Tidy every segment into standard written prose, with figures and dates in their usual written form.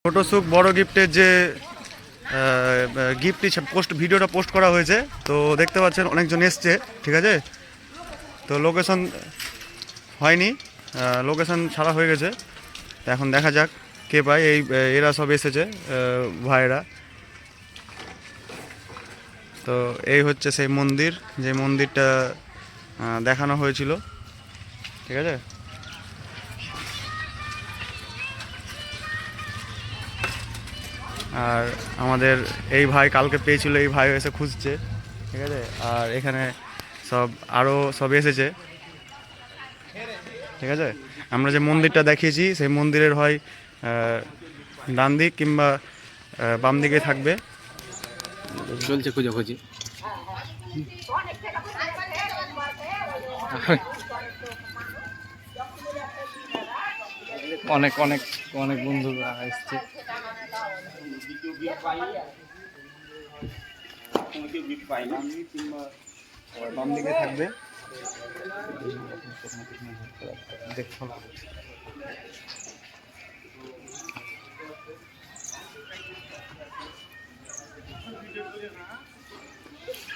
ছোট সুখ বড় গিফটের যে গিফটটি ভিডিওটা পোস্ট করা হয়েছে, তো দেখতে পাচ্ছেন অনেকজন এসছে, ঠিক আছে। তো লোকেশন হয়নি, লোকেশন ছাড়া হয়ে গেছে। এখন দেখা যাক কে পায়। এরা সব এসেছে ভাইরা। তো এই হচ্ছে সেই মন্দির, যে মন্দিরটা দেখানো হয়েছিল, ঠিক আছে। আর আমাদের এই ভাই কালকে পেয়েছিল, এই ভাই এসে খুঁজছে, ঠিক আছে। আর এখানে আরও সব এসেছে, ঠিক আছে। আমরা যে মন্দিরটা দেখিয়েছি সেই মন্দিরের হয় ডান দিক কিংবা বাম দিকে থাকবে। চলছে খোঁজাখুঁজি। অনেক অনেক অনেক বন্ধুরা এসছে। বাম দিকে থাকবে।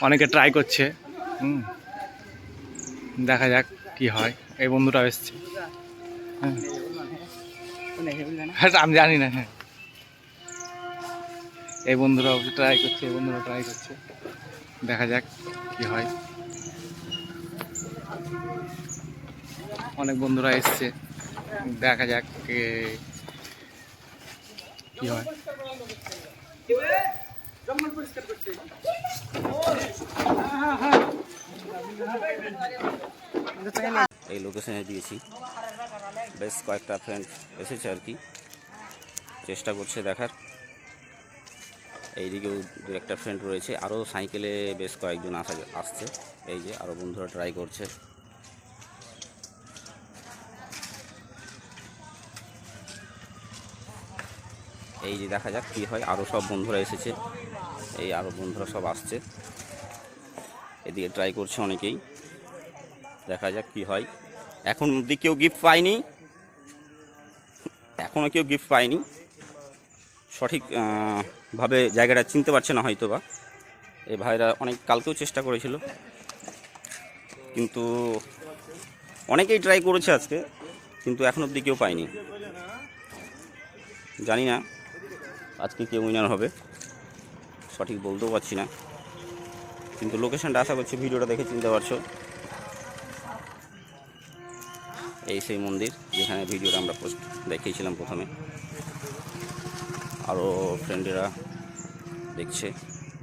অনেকে ট্রাই করছে, দেখা যাক কি হয়। এই বন্ধুটা এসছে, হ্যাঁ আমি জানি না। হ্যাঁ, এই বন্ধুরা ট্রাই করছে, এই বন্ধুরা ট্রাই করছে, দেখা যাক কি হয়। অনেক বন্ধুরা এসছে, দেখা যাক কি হয়। এই লোকেশনে দিয়েছি, বেশ কয়েকটা ফ্রেন্ড এসেছে আর কি, চেষ্টা করছে দেখার। এইদিকেও দু একটা ফ্রেন্ড রয়েছে, আরও সাইকেলে বেশ কয়েকজন আসছে। এই যে আরও বন্ধুরা ট্রাই করছে। এই যে দেখা যাক কী হয়। আরও সব বন্ধুরা এসেছে, এই আরও বন্ধুরা সব আসছে, এদিকে ট্রাই করছে অনেকেই। দেখা যাক কি হয়। এখন অবধি কেউ গিফট পায়নি, এখনও কেউ গিফট পায়নি। সঠিক ভাবে জায়গাটা চিনতে পারছে না হয়তো বা। এই ভাইরা অনেক কালকেও চেষ্টা করেছিল, কিন্তু অনেকেই ট্রাই করেছে আজকে, কিন্তু এখন অবধি কেউ পায়নি। জানি না আজকে কে উইনার হবে, সঠিক বলতেও পারছি না, কিন্তু লোকেশনটা আশা করছি ভিডিওটা দেখে চিনতে পারছো। এই সেই মন্দির যেখানে ভিডিওটা আমরা দেখিয়েছিলাম প্রথমে। আরও ফ্রেন্ডেরা দেখছে,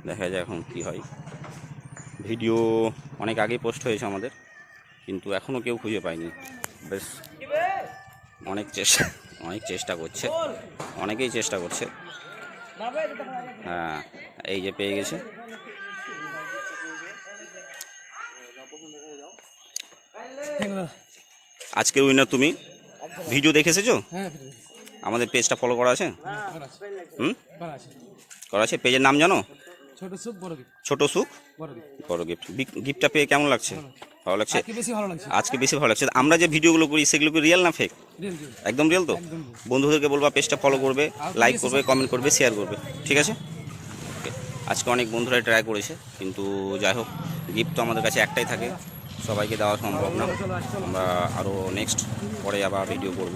দেখা যায় এখন কি হয়। ভিডিও অনেক আগেই পোস্ট হয়েছে আমাদের, কিন্তু এখনও কেউ খুঁজে পায়নি। বেশ অনেক চেষ্টা করছে, অনেকেই চেষ্টা করছে। হ্যাঁ, এই যে পেয়ে গেছে। আজকের উইনার তুমি। ভিডিও দেখে এসেছো? আমাদের পেজটা ফলো করা আছে? করা আছে। পেজের নাম জানো? ছোট সুখ বড় গিফট। গিফটটা পেয়ে কেমন লাগছে? ভালো লাগছে? আজকে বেশি ভালো লাগছে। আমরা যে ভিডিওগুলো করি সেগুলো কি রিয়েল না ফেক? একদম রিয়েল। তো বন্ধুদেরকে বলবা পেজটা ফলো করবে, লাইক করবে, কমেন্ট করবে, শেয়ার করবে, ঠিক আছে? আজকে অনেক বন্ধুরাই ট্রাই করেছে, কিন্তু যাই হোক, গিফট তো আমাদের কাছে একটাই থাকে, সবাইকে দেওয়া সম্ভব না। আমরা আরও নেক্সট পরে আবার ভিডিও করব,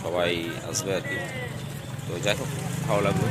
সবাই আসবে আর কি। তো যাই হোক, ভালো লাগলো।